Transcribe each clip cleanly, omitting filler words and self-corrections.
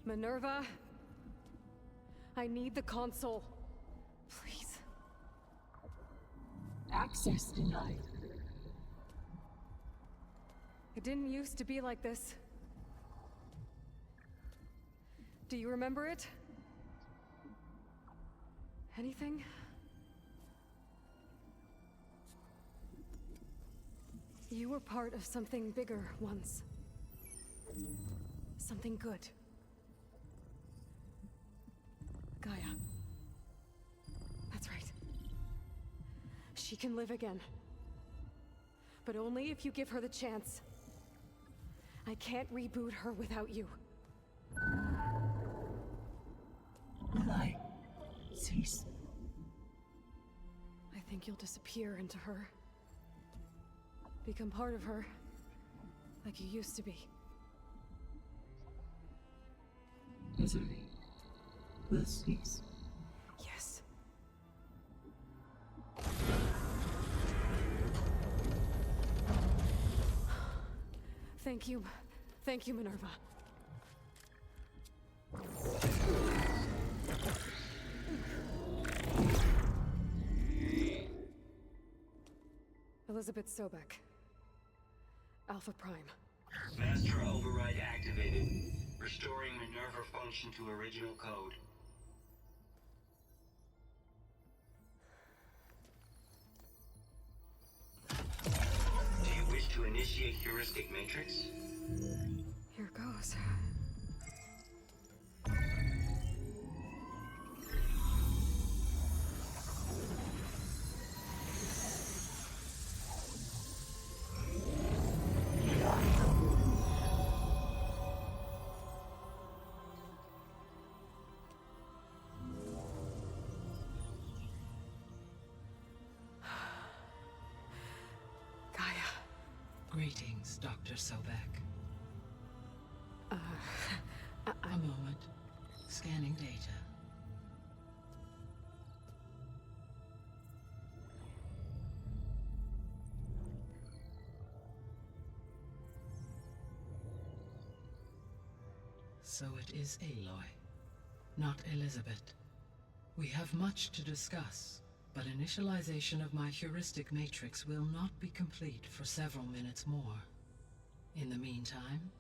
Minerva? I need the console. Please. Access denied. It didn't used to be like this. Do you remember it? Anything? You were part of something bigger once. Something good. Gaia. That's right. She can live again. But only if you give her the chance. I can't reboot her without you. Will I cease? I think you'll disappear into her. Become part of her, like you used to be. Misery will cease. Yes. Thank you. Thank you, Minerva. Elizabeth Sobek. Alpha Prime. Master override activated. Restoring Minerva function to original code. Do you wish to initiate heuristic matrix? Here goes. Gaia. Greetings, Dr. Sobek. A moment. Scanning data. So it is Aloy, not Elizabeth. We have much to discuss, but initialization of my heuristic matrix will not be complete for several minutes more. In the meantime,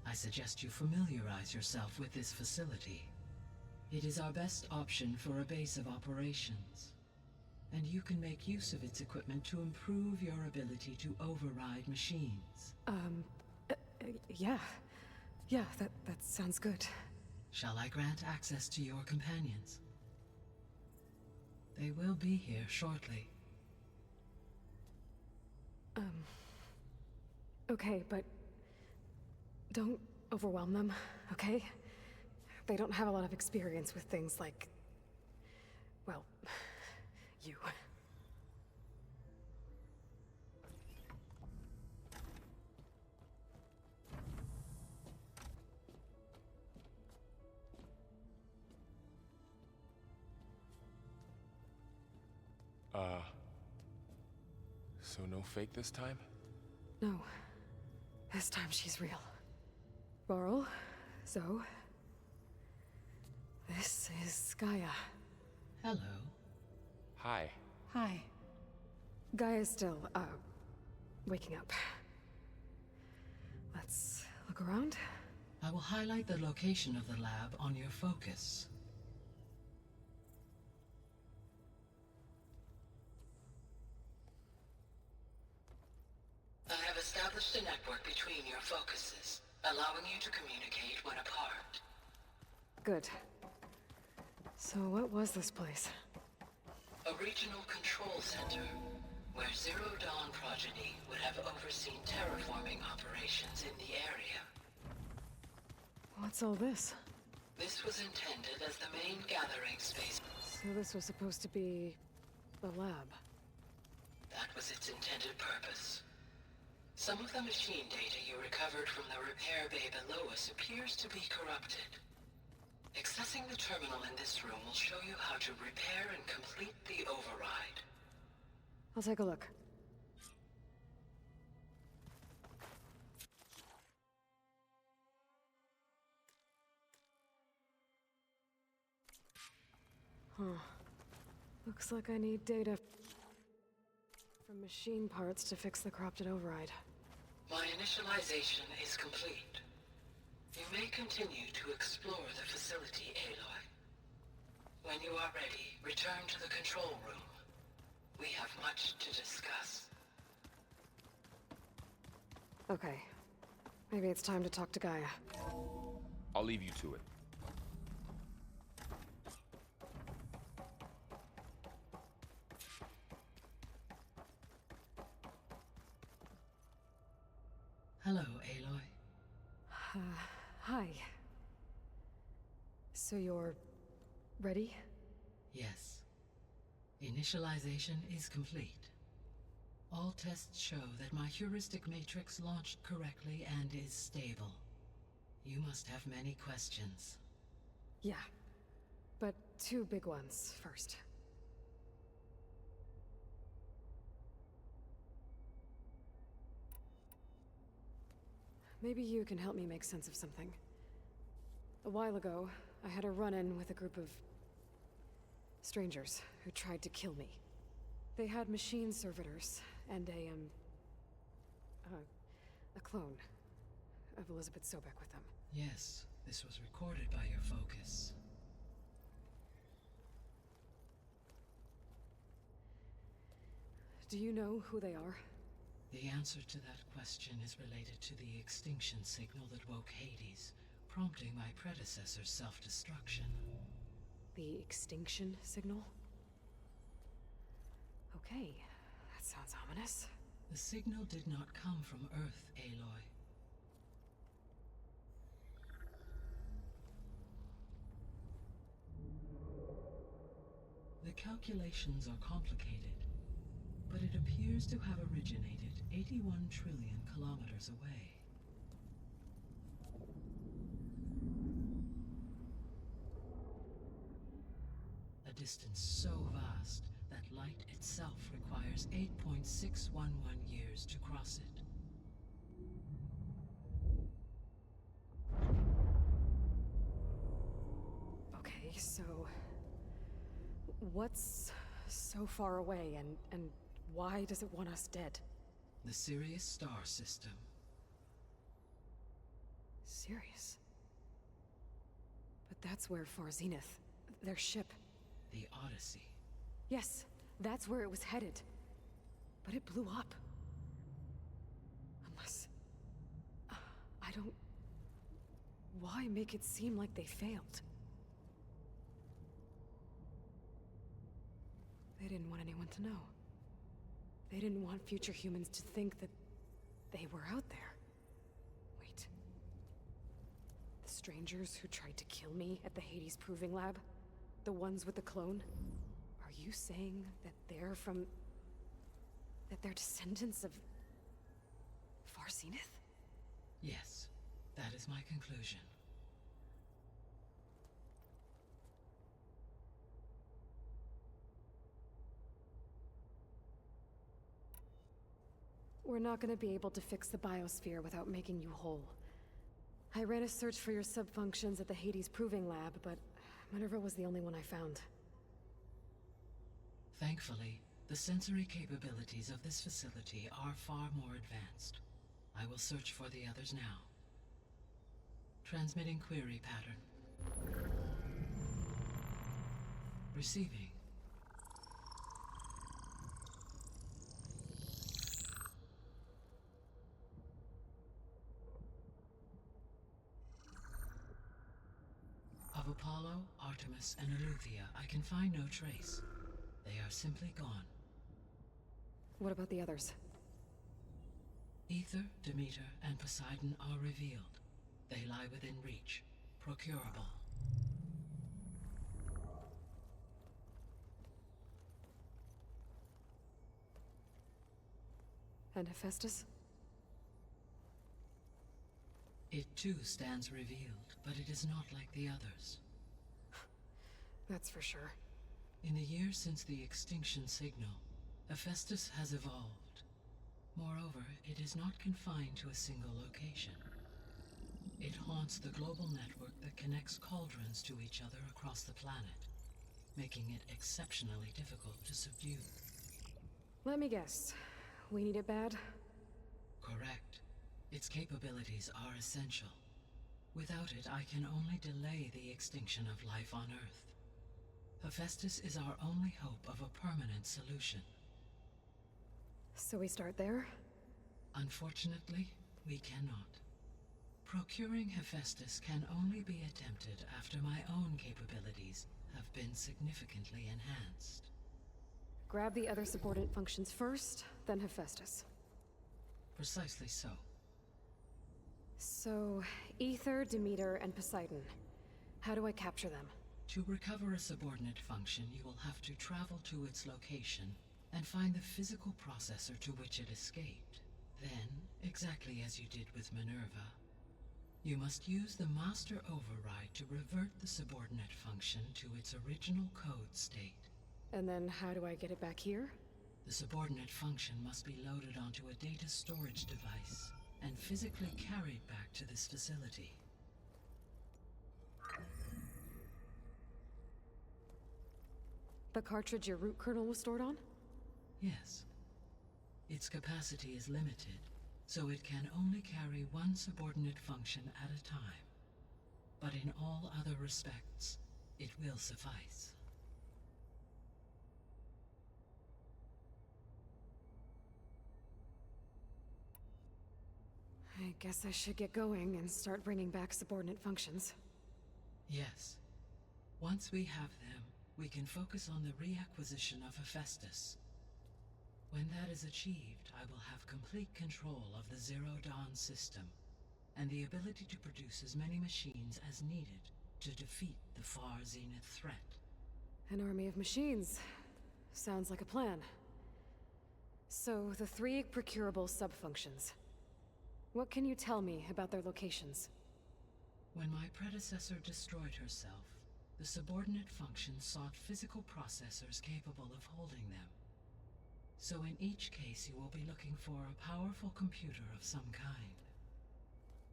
I suggest you familiarize yourself with this facility. It is our best option for a base of operations, and you can make use of its equipment to improve your ability to override machines. Yeah. Yeah, that sounds good. Shall I grant access to your companions? They will be here shortly. Okay, but don't overwhelm them, okay? They don't have a lot of experience with things like, well, you. So no fake this time? No. This time she's real. Varl, Zoe. This is Gaia. Hello. Hi. Hi. Gaia's still, waking up. Let's look around. I will highlight the location of the lab on your focus. I have established a network between your focuses, allowing you to communicate when apart. Good. So what was this place? A regional control center, where Zero Dawn progeny would have overseen terraforming operations in the area. What's all this? This was intended as the main gathering space. So this was supposed to be the lab. That was its intended purpose. Some of the machine data you recovered from the repair bay below us appears to be corrupted. Accessing the terminal in this room will show you how to repair and complete the override. I'll take a look. Looks like I need data from machine parts to fix the corrupted override. My initialization is complete. You may continue to explore the facility, Aloy. When you are ready, return to the control room. We have much to discuss. Okay. Maybe it's time to talk to Gaia. I'll leave you to it. Hello, Aloy. Hi. So you're... ready? Yes. Initialization is complete. All tests show that my heuristic matrix launched correctly and is stable. You must have many questions. Yeah. But two big ones first. Maybe you can help me make sense of something. A while ago, I had a run-in with a group of... strangers who tried to kill me. They had machine servitors and a clone of Elizabeth Sobek with them. Yes, this was recorded by your focus. Do you know who they are? The answer to that question is related to the extinction signal that woke Hades, prompting my predecessor's self-destruction. The extinction signal? Okay, that sounds ominous. The signal did not come from Earth, Aloy. The calculations are complicated, but it appears to have originated 81 trillion kilometers away. A distance so vast that light itself requires 8.611 years to cross it. Okay, so... what's so far away, and why does it want us dead? The Sirius star system. Sirius? But that's where Far Zenith, their ship... The Odyssey. Yes, that's where it was headed. But it blew up. Unless... I don't... Why make it seem like they failed? They didn't want anyone to know. They didn't want future humans to think that they were out there. Wait. The strangers who tried to kill me at the Hades Proving Lab? The ones with the clone? Are you saying that they're from... that they're descendants of... Far Zenith? Yes, that is my conclusion. We're not gonna be able to fix the biosphere without making you whole. I ran a search for your subfunctions at the Hades Proving Lab, but Minerva was the only one I found. Thankfully, the sensory capabilities of this facility are far more advanced. I will search for the others now. Transmitting query pattern. Receiving. Of Apollo, Artemis, and Eleuthia, I can find no trace. They are simply gone. What about the others? Ether, Demeter, and Poseidon are revealed. They lie within reach, procurable. And Hephaestus? It too stands revealed, but it is not like the others. That's for sure. In the years since the extinction signal, Hephaestus has evolved. Moreover, it is not confined to a single location. It haunts the global network that connects cauldrons to each other across the planet. making it exceptionally difficult to subdue. Let me guess. We need it bad? Correct. Its capabilities are essential. Without it, I can only delay the extinction of life on Earth. Hephaestus is our only hope of a permanent solution. So we start there? Unfortunately, we cannot. Procuring Hephaestus can only be attempted after my own capabilities have been significantly enhanced. Grab the other subordinate functions first, then Hephaestus. Precisely so. So, Ether, Demeter, and Poseidon. How do I capture them? To recover a subordinate function, you will have to travel to its location and find the physical processor to which it escaped. Then, exactly as you did with Minerva, you must use the master override to revert the subordinate function to its original code state. And then how do I get it back here? The subordinate function must be loaded onto a data storage device and physically carried back to this facility. The cartridge your root kernel was stored on? Yes. Its capacity is limited, so it can only carry one subordinate function at a time. But in all other respects, it will suffice. I guess I should get going and start bringing back subordinate functions. Yes. Once we have them, we can focus on the reacquisition of Hephaestus. When that is achieved, I will have complete control of the Zero Dawn system, and the ability to produce as many machines as needed to defeat the Far Zenith threat. An army of machines. Sounds like a plan. So, the 3 procurable sub-functions. What can you tell me about their locations? When my predecessor destroyed herself, the subordinate functions sought physical processors capable of holding them. So in each case you will be looking for a powerful computer of some kind.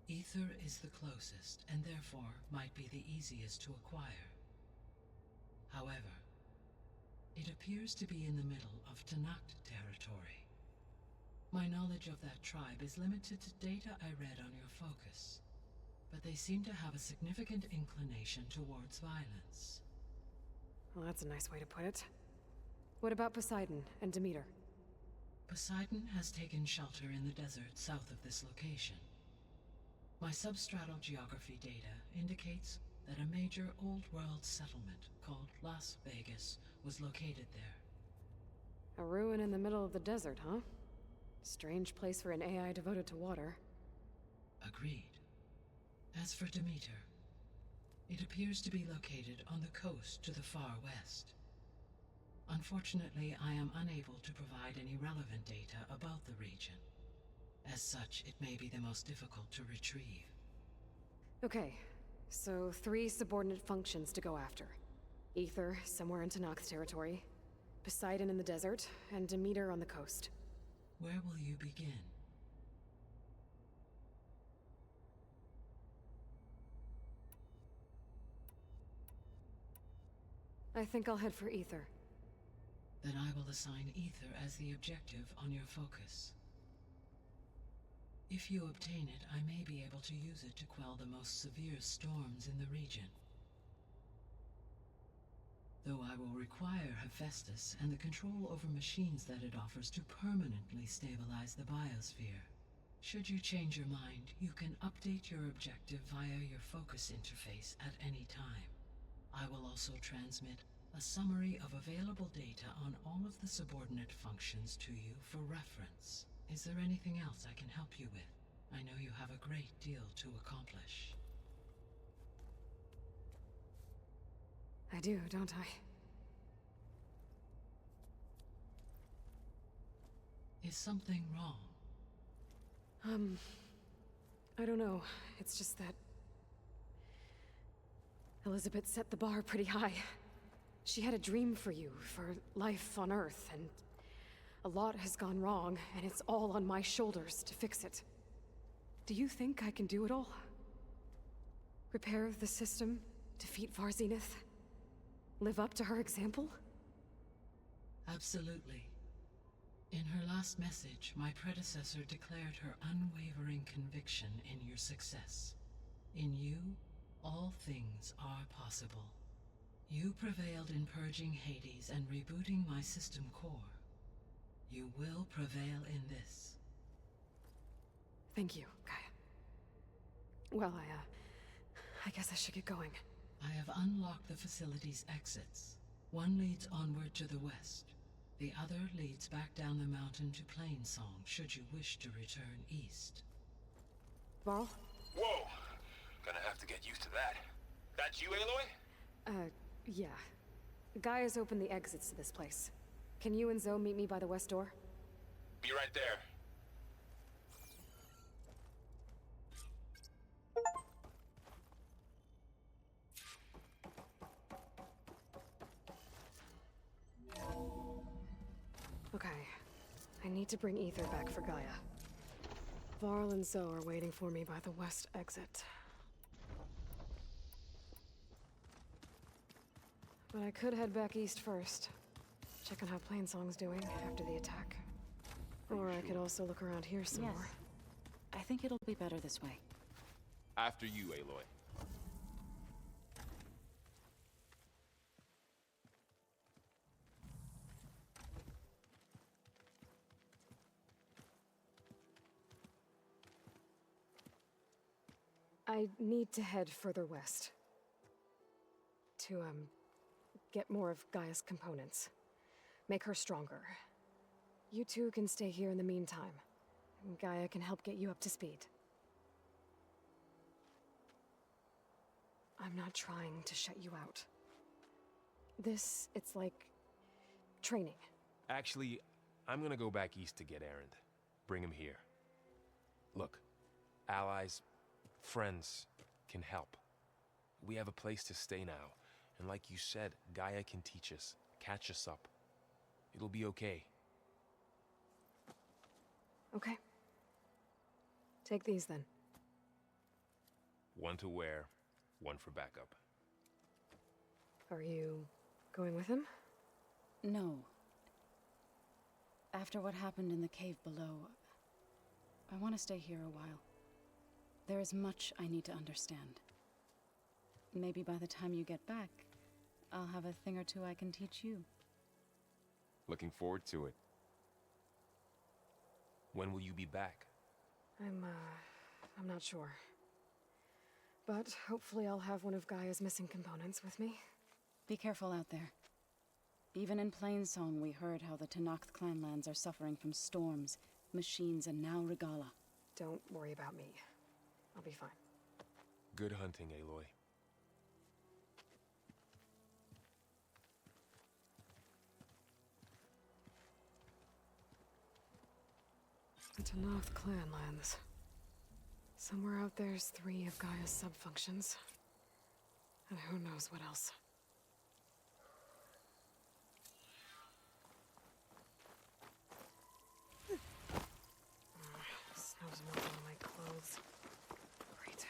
Ether is the closest, and therefore might be the easiest to acquire. However, it appears to be in the middle of Tanakh territory. My knowledge of that tribe is limited to data I read on your focus, but they seem to have a significant inclination towards violence. Well, that's a nice way to put it. What about Poseidon and Demeter? Poseidon has taken shelter in the desert south of this location. My substratal geography data indicates that a major old-world settlement called Las Vegas was located there. A ruin in the middle of the desert, huh? Strange place for an AI devoted to water. Agreed. As for Demeter, it appears to be located on the coast to the far west. Unfortunately, I am unable to provide any relevant data about the region. As such, it may be the most difficult to retrieve. Okay, so 3 subordinate functions to go after. Ether, somewhere in Tanakh territory. Poseidon in the desert, and Demeter on the coast. Where will you begin? I think I'll head for Ether. Then I will assign Ether as the objective on your focus. If you obtain it, I may be able to use it to quell the most severe storms in the region. Though I will require Hephaestus and the control over machines that it offers to permanently stabilize the biosphere. Should you change your mind, you can update your objective via your focus interface at any time. I will also transmit a summary of available data on all of the subordinate functions to you for reference. Is there anything else I can help you with? I know you have a great deal to accomplish. I do, don't I? Is something wrong? I don't know. It's just that Elizabeth set the bar pretty high. She had a dream for you, for life on Earth, and a lot has gone wrong, and it's all on my shoulders to fix it. Do you think I can do it all? Repair the system, defeat Far Zenith? Live up to her example? Absolutely. In her last message, my predecessor declared her unwavering conviction in your success. In you, all things are possible. You prevailed in purging Hades and rebooting my system core. You will prevail in this. Thank you, Gaia. Well, I guess I should get going. I have unlocked the facility's exits. One leads onward to the west. The other leads back down the mountain to Plainsong, should you wish to return east. Varl? Whoa! Gonna have to get used to that. That's you, Aloy? Yeah. Gaia's opened the exits to this place. Can you and Zoe meet me by the west door? Be right there. Okay. I need to bring Ether back for Gaia. Varl and Zoe are waiting for me by the west exit. But I could head back east first. Check on how Plainsong's doing after the attack. Or I could also look around here some more. I think it'll be better this way. After you, Aloy. I need to head further west. To, get more of Gaia's components. Make her stronger. You two can stay here in the meantime. And Gaia can help get you up to speed. I'm not trying to shut you out. It's like... training. Actually, I'm gonna go back east to get Erend. Bring him here. Look, allies, friends can help. We have a place to stay now, and like you said, Gaia can teach us, catch us up. It'll be okay. Okay. Take these then. One to wear, one for backup. Are you going with him? No. After what happened in the cave below, I want to stay here a while. There is much I need to understand. Maybe by the time you get back, I'll have a thing or two I can teach you. Looking forward to it. When will you be back? I'm not sure. But hopefully I'll have one of Gaia's missing components with me. Be careful out there. Even in Plainsong, we heard how the Tenakth clanlands are suffering from storms, machines, and now Regala. Don't worry about me. I'll be fine. Good hunting, Aloy. The Tenakth clanlands. Somewhere out there's 3 of Gaia's sub-functions. And who knows what else. Snow's melting on my clothes. Great.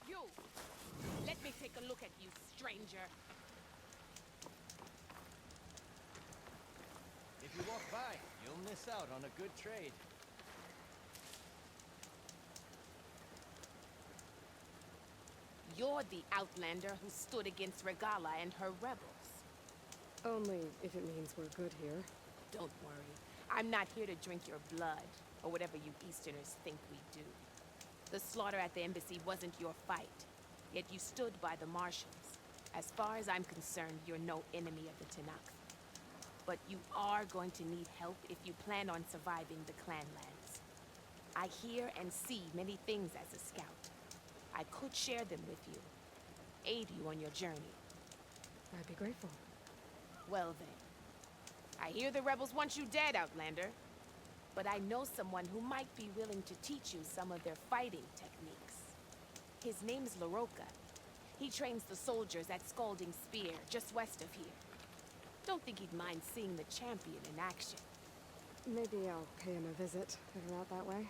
You! Let me take a look at you, stranger. If you walk by, you'll miss out on a good trade. You're the outlander who stood against Regala and her rebels. Only if it means we're good here. Don't worry. I'm not here to drink your blood, or whatever you Easterners think we do. The slaughter at the embassy wasn't your fight, yet you stood by the Martians. As far as I'm concerned, you're no enemy of the Tenakth. But you are going to need help if you plan on surviving the clanlands. I hear and see many things as a scout. I could share them with you, aid you on your journey. I'd be grateful. Well then. I hear the rebels want you dead, Outlander. But I know someone who might be willing to teach you some of their fighting techniques. His name's Laroka. He trains the soldiers at Scalding Spear, just west of here. Don't think he'd mind seeing the champion in action. Maybe I'll pay him a visit, figure out that way.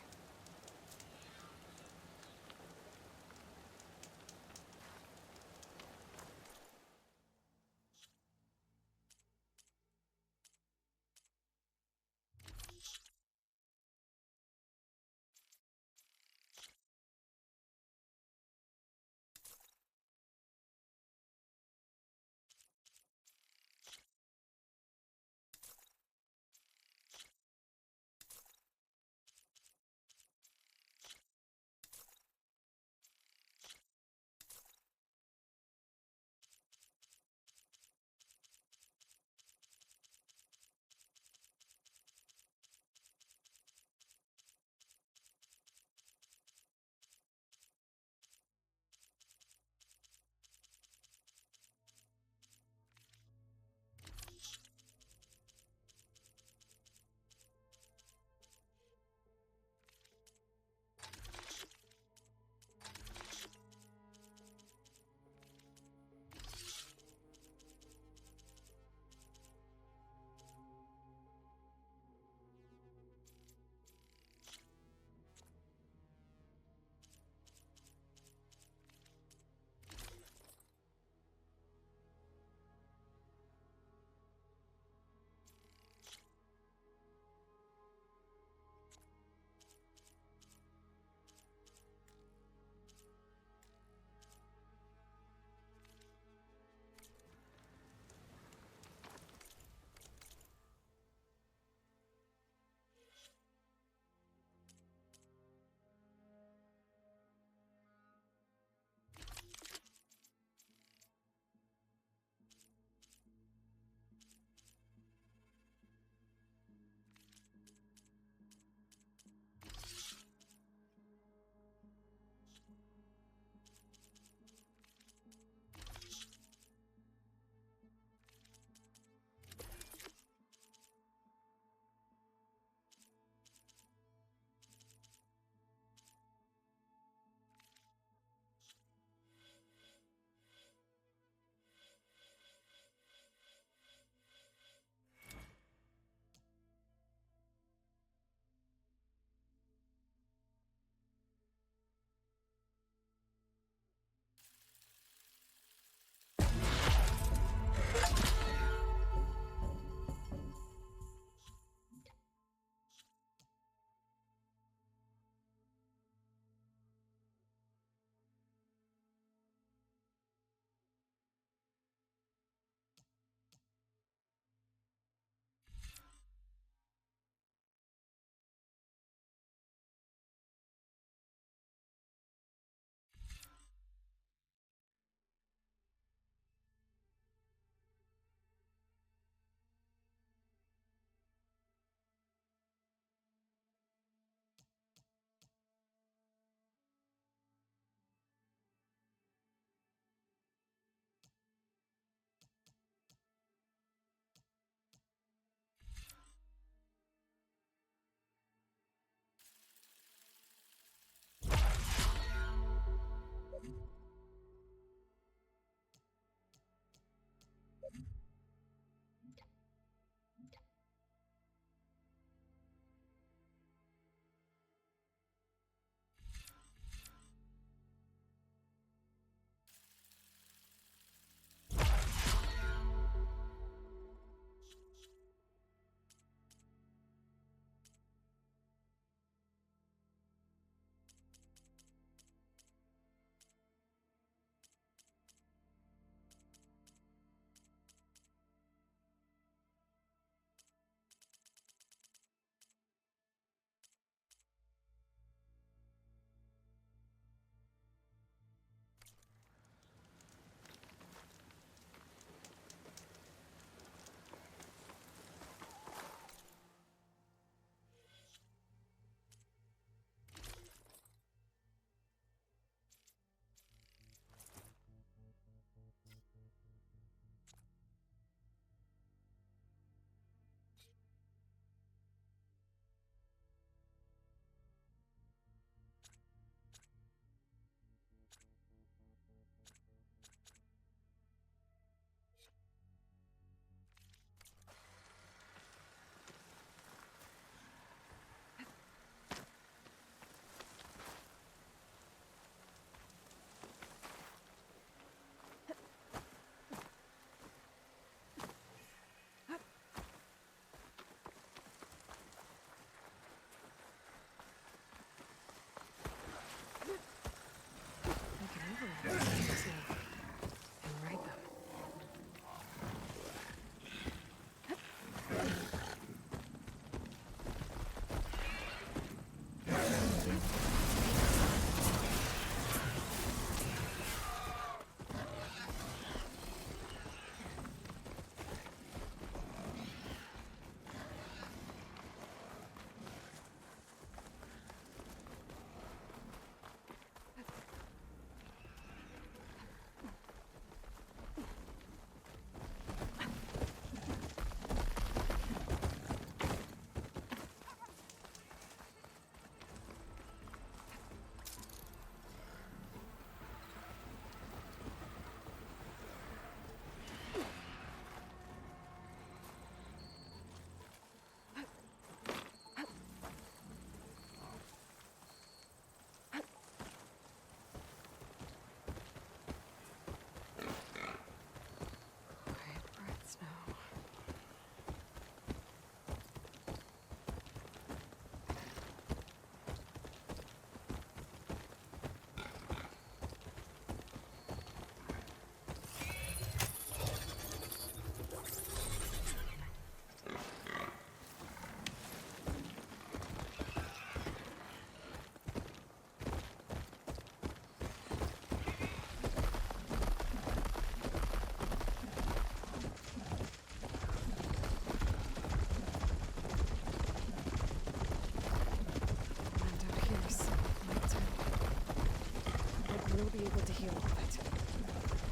heal all of it.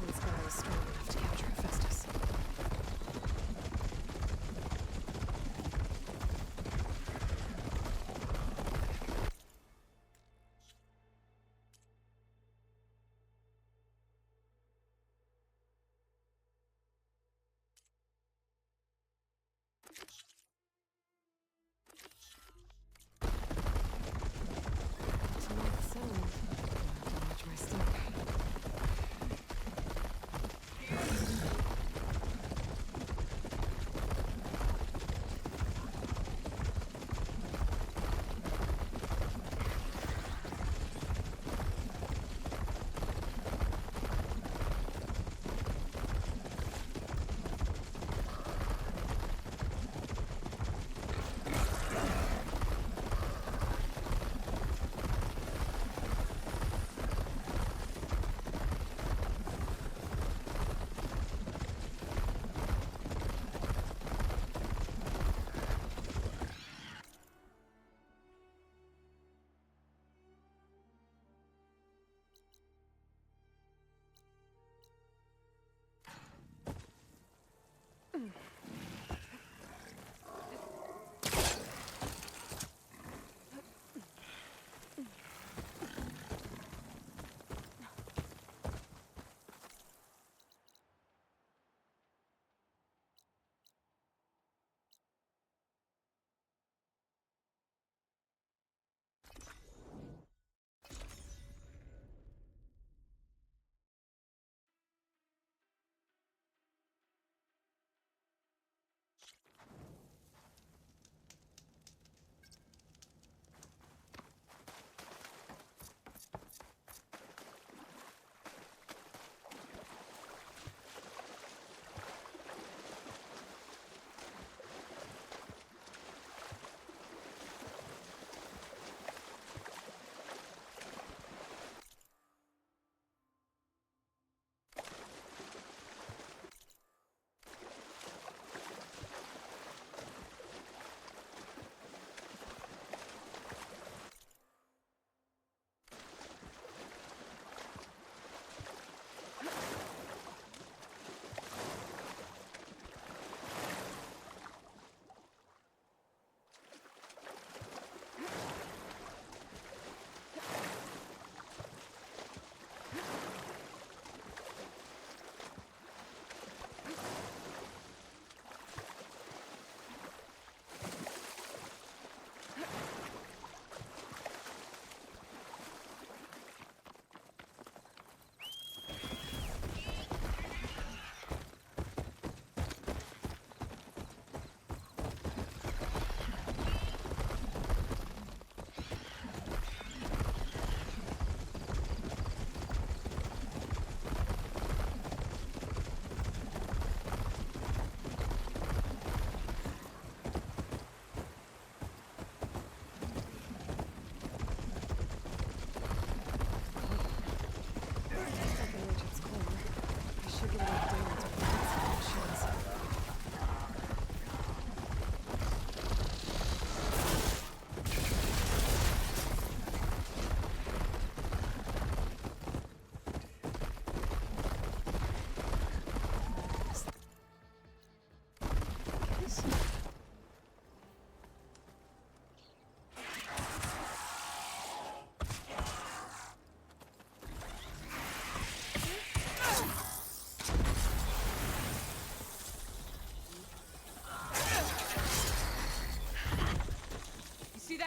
Once Gaia is strong enough to capture Hephaestus.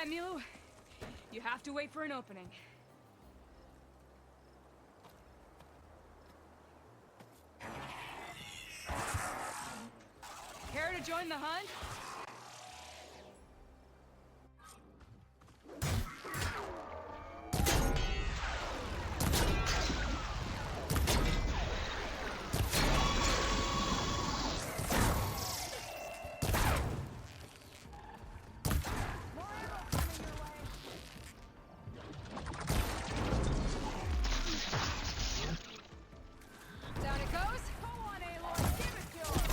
that, Milu? You have to wait for an opening. Care to join the hunt? Down it goes. Go on, Aloy. Give it to him.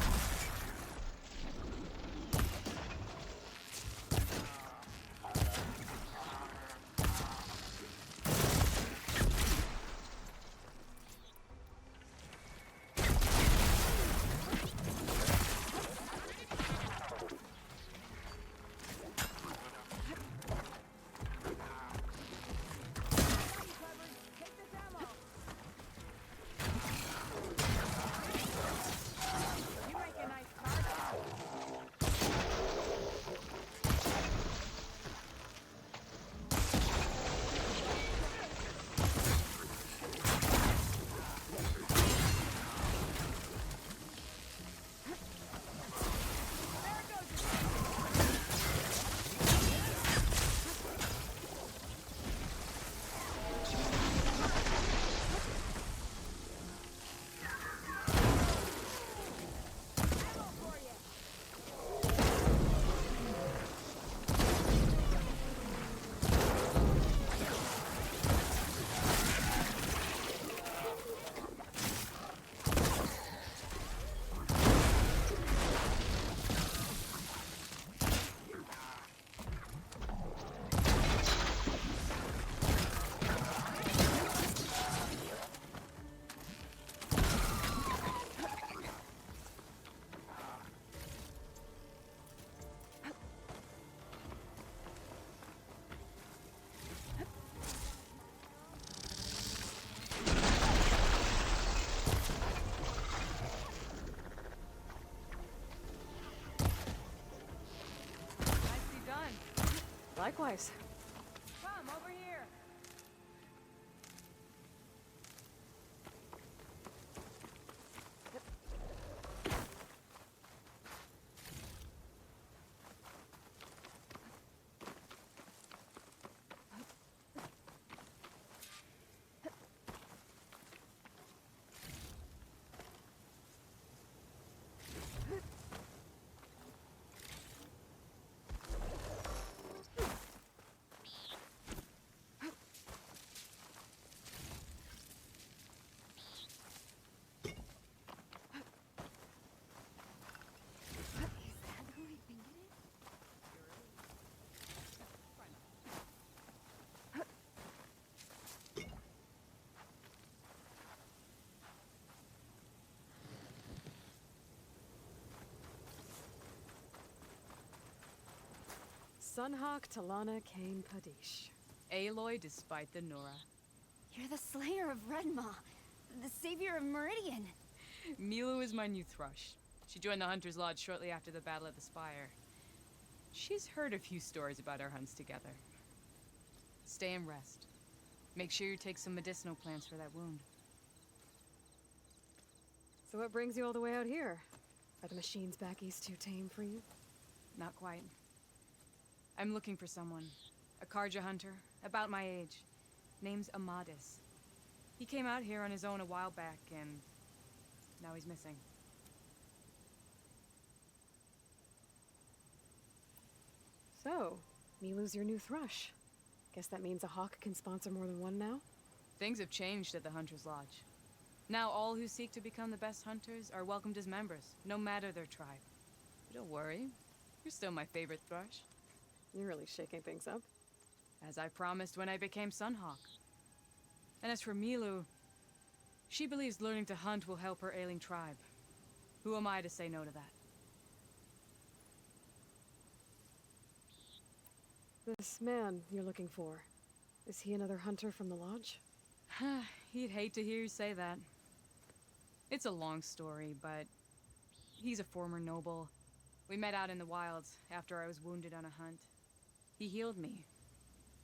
Likewise. Come, over here. Sunhawk Talana Kane Padish. Aloy despite the Nora. You're the slayer of Redmaw, the savior of Meridian. Milu is my new thrush. She joined the Hunter's Lodge shortly after the Battle of the Spire. She's heard a few stories about our hunts together. Stay and rest. Make sure you take some medicinal plants for that wound. So what brings you all the way out here? Are the machines back east too tame for you? Not quite. I'm looking for someone. A Karja hunter, about my age. Name's Amadis. He came out here on his own a while back, and now he's missing. So, Milu's your new thrush. Guess that means a hawk can sponsor more than one now? Things have changed at the Hunter's Lodge. Now all who seek to become the best hunters are welcomed as members, no matter their tribe. But don't worry, you're still my favorite thrush. You're really shaking things up. As I promised when I became Sunhawk. And as for Milu, she believes learning to hunt will help her ailing tribe. Who am I to say no to that? This man you're looking for, is he another hunter from the lodge? He'd hate to hear you say that. It's a long story, but he's a former noble. We met out in the wilds after I was wounded on a hunt. He healed me,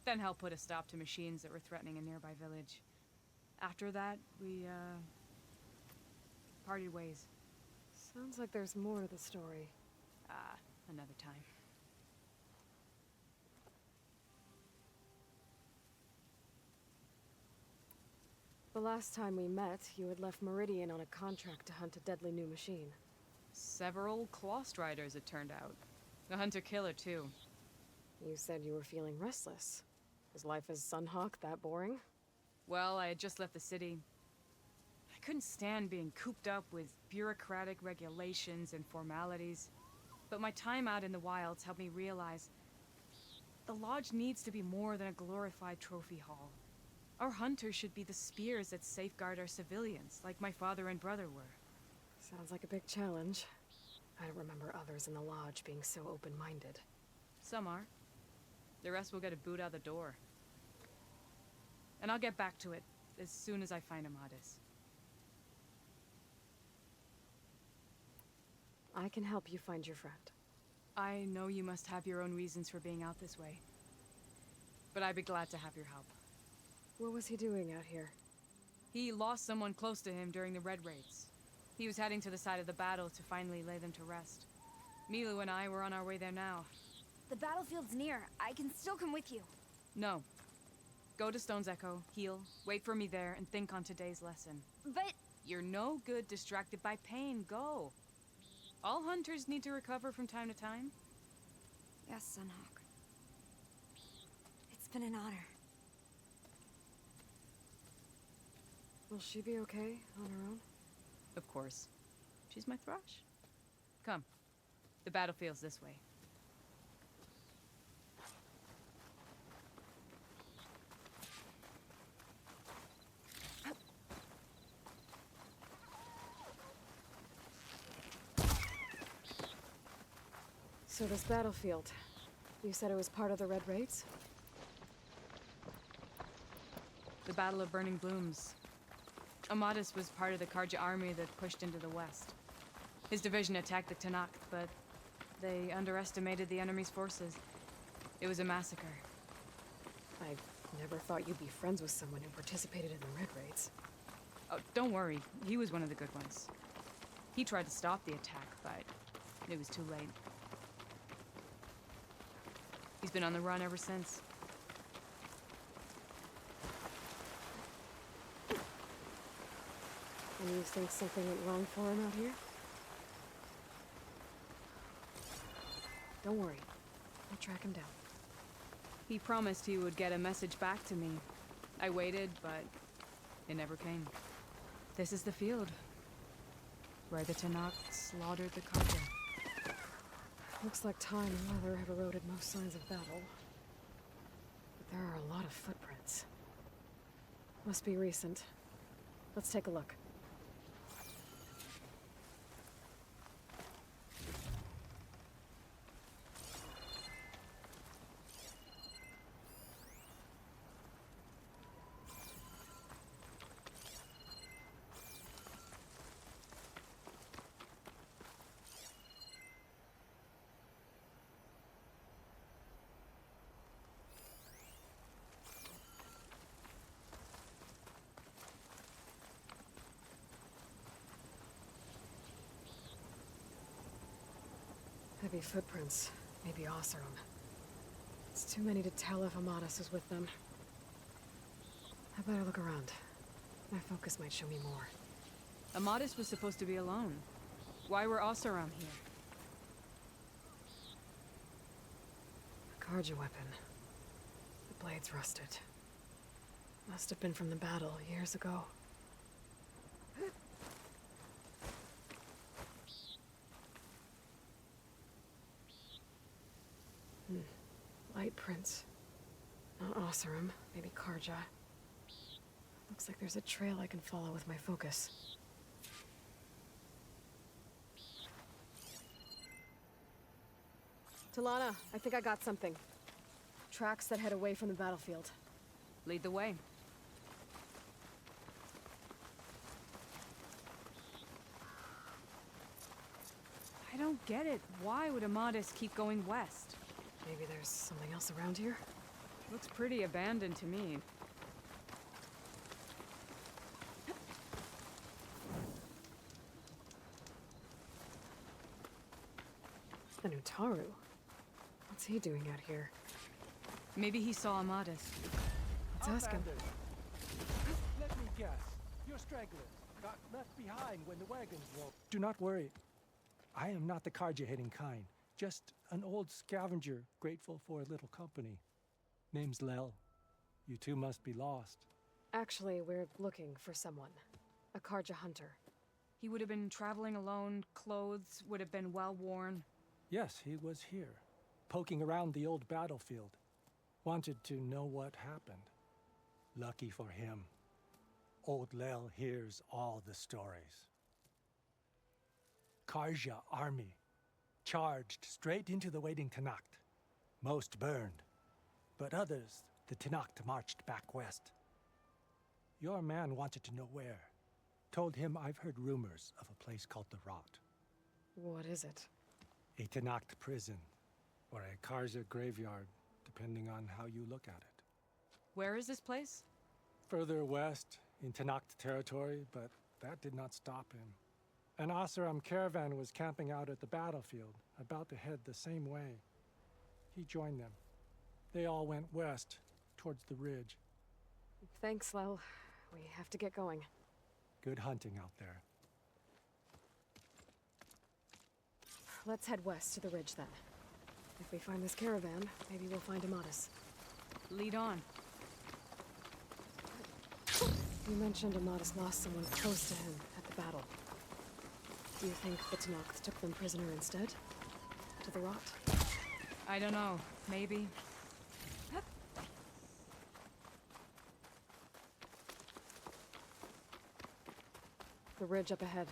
then helped put a stop to machines that were threatening a nearby village. After that, we, parted ways. Sounds like there's more to the story. Another time. The last time we met, you had left Meridian on a contract to hunt a deadly new machine. Several Clost Riders, it turned out. A hunter-killer, too. You said you were feeling restless. Is life as Sunhawk that boring? Well, I had just left the city. I couldn't stand being cooped up with bureaucratic regulations and formalities. But my time out in the wilds helped me realize the lodge needs to be more than a glorified trophy hall. Our hunters should be the spears that safeguard our civilians, like my father and brother were. Sounds like a big challenge. I don't remember others in the lodge being so open-minded. Some are. The rest will get a boot out the door. And I'll get back to it as soon as I find Amadis. I can help you find your friend. I know you must have your own reasons for being out this way. But I'd be glad to have your help. What was he doing out here? He lost someone close to him during the Red Raids. He was heading to the side of the battle to finally lay them to rest. Milu and I were on our way there now. The battlefield's near. I can still come with you. No. Go to Stone's Echo, heal, wait for me there, and think on today's lesson. But... You're no good distracted by pain. Go. All hunters need to recover from time to time. Yes, Sunhawk. It's been an honor. Will she be okay on her own? Of course. She's my thrush. Come. The battlefield's this way. So this battlefield, you said it was part of the Red Raids? The Battle of Burning Blooms. Amadis was part of the Karja army that pushed into the west. His division attacked the Tanakh, but they underestimated the enemy's forces. It was a massacre. I never thought you'd be friends with someone who participated in the Red Raids. Oh, don't worry. He was one of the good ones. He tried to stop the attack, but it was too late. He's been on the run ever since. And you think something went wrong for him out here? Don't worry. I'll track him down. He promised he would get a message back to me. I waited, but it never came. This is the field, where the Tenakth slaughtered the Karja. Looks like time and weather have eroded most signs of battle. But there are a lot of footprints. Must be recent. Let's take a look. Heavy footprints. Maybe Oseram. It's too many to tell if Amadas is with them. I better look around. My focus might show me more. Amadas was supposed to be alone. Why were Oseram here? A Karja weapon. The blade's rusted. Must have been from the battle years ago. Light prints. Not Oseram, maybe Karja. Looks like there's a trail I can follow with my focus. Talana, I think I got something. Tracks that head away from the battlefield. Lead the way. I don't get it. Why would Amadas keep going west? Maybe there's something else around here? Looks pretty abandoned to me. The Nutaru. What's he doing out here? Maybe he saw Amadas. Let's ask him. Let me guess. You're stragglers. Got left behind when the wagons rolled. Do not worry. I am not the Karja-hating kind. Just an old scavenger, grateful for a little company. Name's Lel. You two must be lost. Actually, we're looking for someone. A Karja hunter. He would have been traveling alone, clothes would have been well worn. Yes, he was here, poking around the old battlefield. Wanted to know what happened. Lucky for him, old Lel hears all the stories. Karja army charged straight into the waiting Tenakth. Most burned, but others, the Tenakth marched back west. Your man wanted to know where. Told him I've heard rumors of a place called the Rot. What is it? A Tenakth prison, or a Karja graveyard, depending on how you look at it. Where is this place? Further west, in Tenakth territory, but that did not stop him. An Oseram caravan was camping out at the battlefield, about to head the same way. He joined them. They all went west, towards the ridge. Thanks, Lel. We have to get going. Good hunting out there. Let's head west to the ridge then. If we find this caravan, maybe we'll find Amadas. Lead on. You mentioned Amadas lost someone close to him at the battle. Do you think the Tenakth took them prisoner instead? To the Rot? I don't know. Maybe. The ridge up ahead.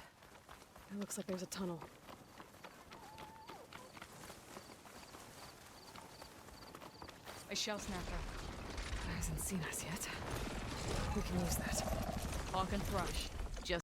It looks like there's a tunnel. A shell snapper. It hasn't seen us yet. We can use that. Hawk and Thrush.